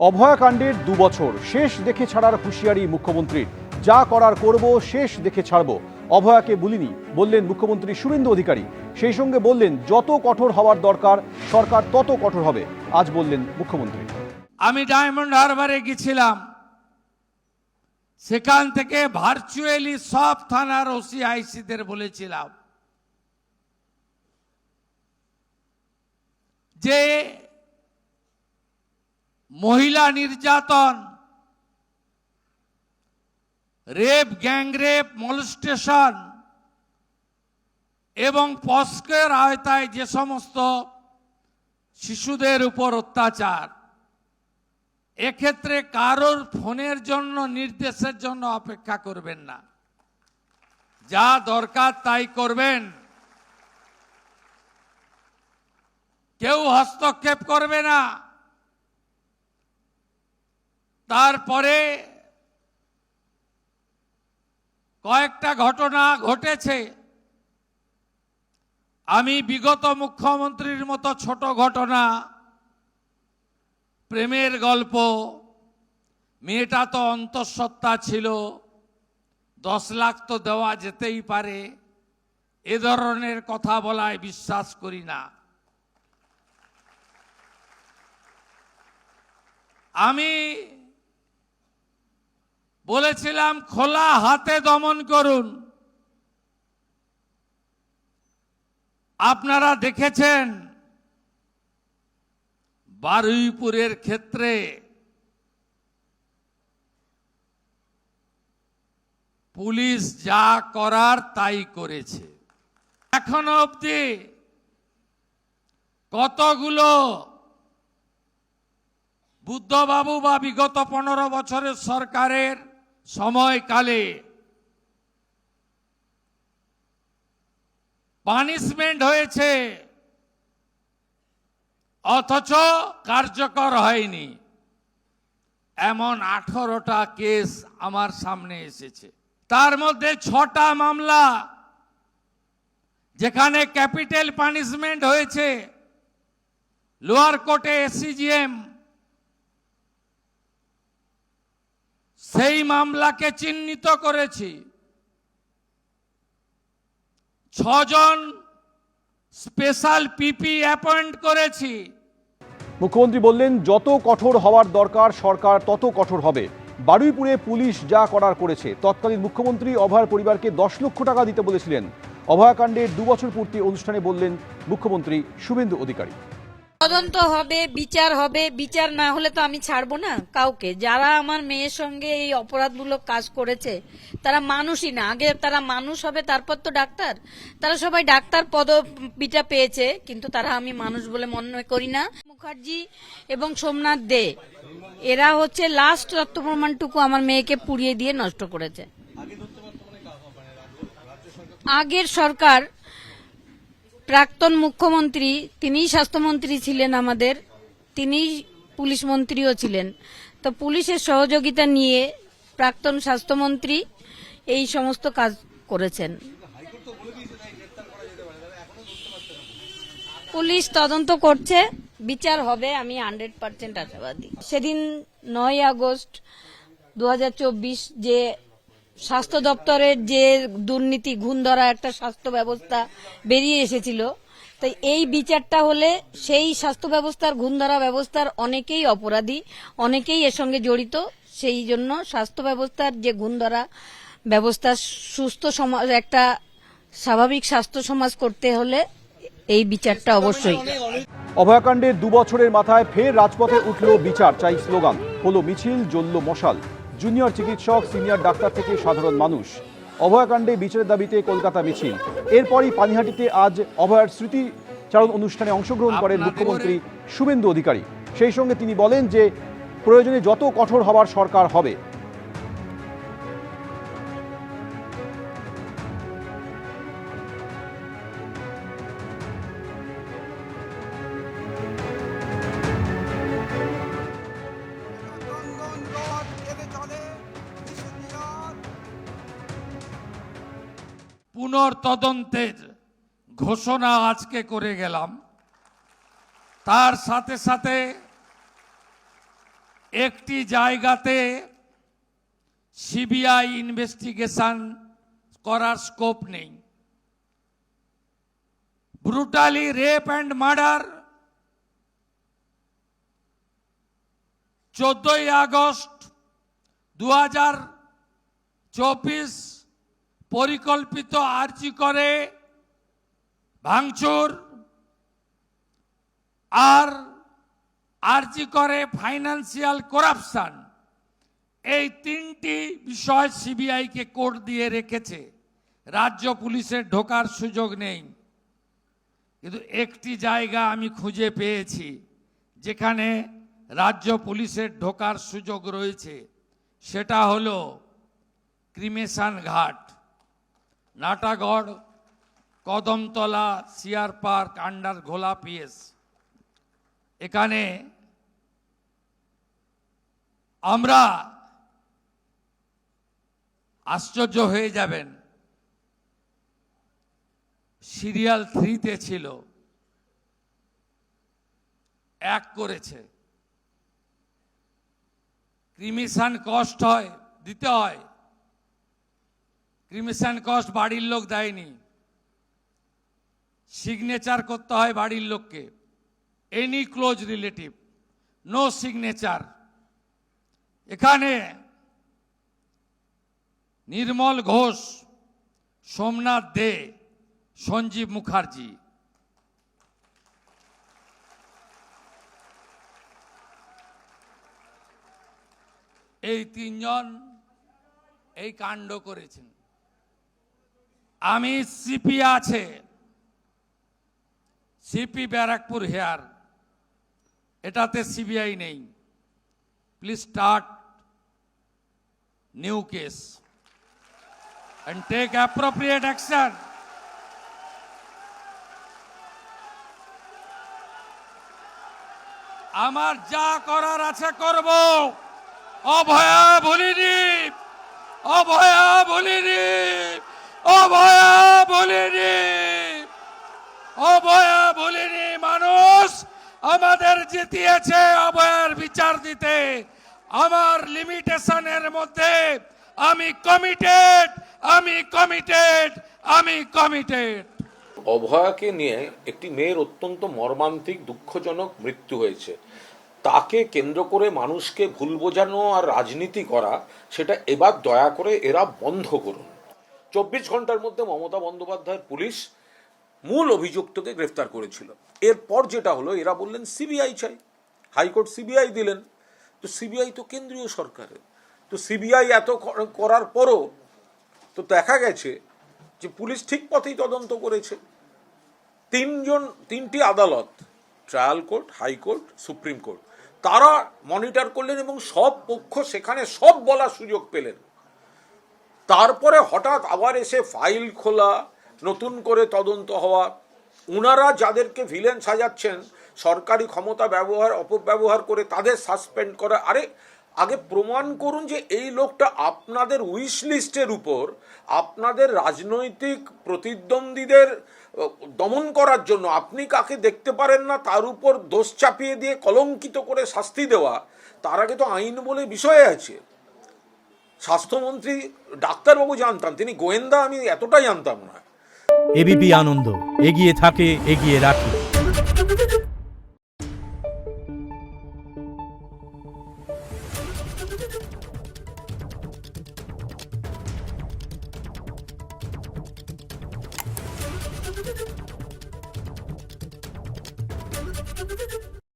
অভয়াকাণ্ডের ২ বছর শেষ দেখে ছাড়ার হুঁশিয়ারি মুখ্যমন্ত্রীর। যা করার করব, শেষ দেখে ছাড়ব। অভয়াকে বলিনি বললেন মুখ্যমন্ত্রী শুভেন্দু অধিকারী। সেই সঙ্গে বললেন যত কঠোর হওয়ার দরকার সরকার তত কঠোর হবে। আজ বললেন মুখ্যমন্ত্রী। আমি ডায়মন্ড হারবারে গেছিলাম, সেখান থেকে ভার্চুয়ালি সব থানার ওসি আইসিদের বলেছিলাম যে মহিলা নির্যাতন, রেপ, গ্যাংরেপ, মলস্টেশন এবং পস্কের আওতায় যে সমস্ত শিশুদের উপর অত্যাচার, এক্ষেত্রে কারোর ফোনের জন্য, নির্দেশের জন্য অপেক্ষা করবেন না। যা দরকার তাই করবেন, কেউ হস্তক্ষেপ করবে না। তারপরে কয়েকটা ঘটনা ঘটেছে। আমি বিগত মুখ্যমন্ত্রীর মতো ছোট ঘটনা, প্রেমের গল্প, মেয়েটা তো অন্তঃসত্ত্বা ছিল, 10 লাখ তো দেওয়া যেতেই পারে, এ ধরনের কথা বলায় বিশ্বাস করি না। আমি বলেছিলাম খোলা হাতে দমন করুন। আপনারা দেখেছেন বারুইপুরের ক্ষেত্রে পুলিশ যা করার তাই করেছে। এখনো অবধি কতগুলো বুদ্ধবাবু বা বিগত 15 বছরের সরকারের সময়কালে পানিশমেন্ট হয়েছে, অথচ কার্যকর হয়নি। এমন 18টা কেস আমার সামনে এসেছে। তার মধ্যে 6টা মামলা যেখানে ক্যাপিটাল পানিশমেন্ট হয়েছে, লোয়ার কোর্টে এসিজিএম সেই মামলাকে চিহ্নিত করেছি। 6 জন স্পেশাল পিপি অ্যাপয়েন্ট করেছি। মুখ্যমন্ত্রী বললেন যত কঠোর হওয়ার দরকার সরকার তত কঠোর হবে। বারুইপুরে পুলিশ যা করার করেছে। তৎকালীন মুখ্যমন্ত্রী অভয়ার পরিবারকে 10 লক্ষ টাকা দিতে বলেছিলেন। অভয়াকাণ্ডের 2 বছর পূর্তি অনুষ্ঠানে বললেন মুখ্যমন্ত্রী শুভেন্দু অধিকারী। তদন্ত হবে, বিচার হবে। বিচার না হলে তো আমি ছাড়বো না কাউকে। যারা আমার মেয়ের সঙ্গে এই অপরাধমূলক কাজ করেছে তারা মানুষই না। আগে তারা মানুষ হবে, তারপর তো ডাক্তার। তারা সবাই ডাক্তার পদবিটা পেয়েছে, কিন্তু তারা আমি মানুষ বলে মনে করি না। মুখার্জি এবং সোমনাথ দে এরা হচ্ছে লাস্ট তথ্য প্রমাণটুকু আমার মেয়েকে পুড়িয়ে দিয়ে নষ্ট করেছে। আগের সরকার, প্রাক্তন মুখ্যমন্ত্রী, তিনিই স্বাস্থ্যমন্ত্রী ছিলেন আমাদের, তিনি পুলিশ মন্ত্রীও ছিলেন। তো পুলিশের সহযোগিতা নিয়ে প্রাক্তন স্বাস্থ্যমন্ত্রী এই সমস্ত কাজ করেছেন। পুলিশ তদন্ত করছে, বিচার হবে, আমি 100% আশাবাদী। সেদিন 9 আগস্ট 2024 যে স্বাস্থ্য দপ্তরের যে দুর্নীতি, ঘুণ ধরা একটা স্বাস্থ্য ব্যবস্থা বেরিয়ে এসেছিল, তাই এই বিচারটা হলে সেই স্বাস্থ্য ব্যবস্থার, ঘুণ ধরা ব্যবস্থার অনেকেই অপরাধী, অনেকেই এর সঙ্গে জড়িত। সেই জন্য স্বাস্থ্য ব্যবস্থার যে ঘুণ ধরা ব্যবস্থা, সুস্থ সমাজ, একটা স্বাভাবিক স্বাস্থ্য সমাজ করতে হলে এই বিচারটা অবশ্যই। অভয়াকাণ্ডের 2 বছরের মাথায় ফের রাজপথে উঠল বিচার চাই স্লোগান। হলো মিছিল, জ্বলল মশাল। জুনিয়র চিকিৎসক, সিনিয়র ডাক্তার থেকে সাধারণ মানুষ। অভয়াকাণ্ডে বিচারের দাবিতে কলকাতা মিছিল। এরপরই পানিহাটিতে আজ অভয়ার স্মৃতিচারণ অনুষ্ঠানে অংশগ্রহণ করেন মুখ্যমন্ত্রী শুভেন্দু অধিকারী। সেই সঙ্গে তিনি বলেন যে প্রয়োজনে যত কঠোর হওয়ার সরকার হবে। পুনর্তদন্তের ঘোষণা আজকে করে গেলাম। তার সাথে সাথে একটি জায়গাতে সিবিআই ইনভেস্টিগেশন করার স্কোপ নেই। ব্রুটালি রেপ অ্যান্ড মার্ডার 14ই আগস্ট 2024 পরিকল্পিত আর্জি করে ভাঙচুর আর আর্জি করে ফাইন্যান্সিয়াল করাপশন, এই তিনটি বিষয় সিবিআইকে কোর্ট দিয়ে রেখেছে। রাজ্য পুলিশের ঢোকার সুযোগ নেই। কিন্তু একটি জায়গা আমি খুঁজে পেয়েছি যেখানে রাজ্য পুলিশের ঢোকার সুযোগ রয়েছে, সেটা হলো ক্রিমেশন ঘাট, Natagarh, Kadamtala, CR park, under ঘোলা পিএস। এখানে আমরা আশ্চর্য হয়ে যাবেন, সিরিয়াল 3-তে ছিল, 1 করেছে। ক্রিমিশন কস্ট দিতে হয়, ক্রিমিশন কস্ট বাড়ির লোক দেয়নি, সিগনেচার করতে হয় বাড়ির লোককে, any close relative, no signature. এখানে নির্মল ঘোষ, সোমনাথ দে, সঞ্জীব মুখার্জি, এই 3 জন এই কাণ্ড করেছেন। আমি সিপি আছে, সিপি ব্যারাকপুর হেয়ার, এটাতে সিবিআই নেই। Please start new case and take appropriate action. আমার যা করার আছে করব। অভয়া বলিনি, অভয়া বলিনি, অভয়া বলিনি, অভয়া বলিনি। মানুষ আমাদের জিতিয়েছে অভয়ার বিচার দিতে। আমার লিমিটেশনের মধ্যে আমি কমিটেড, আমি কমিটেড, আমি কমিটেড। অভয়াকে নিয়ে একটি মেয়ের অত্যন্ত মর্মান্তিক দুঃখজনক মৃত্যু হয়েছে। তাকে কেন্দ্র করে মানুষকে ভুল বোঝানো আর রাজনীতি করা, সেটা এবার দয়া করে এরা বন্ধ করুন। 24 ঘন্টার মধ্যে মমতা বন্দ্যোপাধ্যায়ের পুলিশ মূল অভিযুক্তকে গ্রেফতার করেছিল। এরপর যেটা হলো, এরা বললেন সিবিআই চাই, হাইকোর্ট সিবিআই দিলেন। তো সিবিআই তো কেন্দ্রীয় সরকারের, তো সিবিআই এত করার পরও তো দেখা গেছে যে পুলিশ ঠিক পথেই তদন্ত করেছে। 3টি আদালত, trial court, high court, supreme court, তারা মনিটর করলেন এবং সব পক্ষ সেখানে সব বলার সুযোগ পেলেন। তারপরে হঠাৎ আবার এসে ফাইল খোলা, নতুন করে তদন্ত হওয়া। ওনারা যাদেরকে ভিলেন সাজাচ্ছেন, সরকারি ক্ষমতা অপব্যবহার করে তাদের সাসপেন্ড করা। আরে আগে প্রমাণ করুন যে এই লোকটা আপনাদের উইশ লিস্টের উপর, আপনাদের রাজনৈতিক প্রতিদ্বন্দ্বীদের দমন করার জন্য আপনি কাকে দেখতে পারেন না তার উপর দোষ চাপিয়ে দিয়ে কলঙ্কিত করে শাস্তি দেওয়া। তার আগে তো আইন বলে বিষয় আছে। স্বাস্থ্যমন্ত্রী ডাক্তারবাবু জানতাম, তিনি গোয়েন্দা আমি এতটাই জানতাম না। এবিপি আনন্দ, এগিয়ে থাকে, এগিয়ে রাখে। Thank you.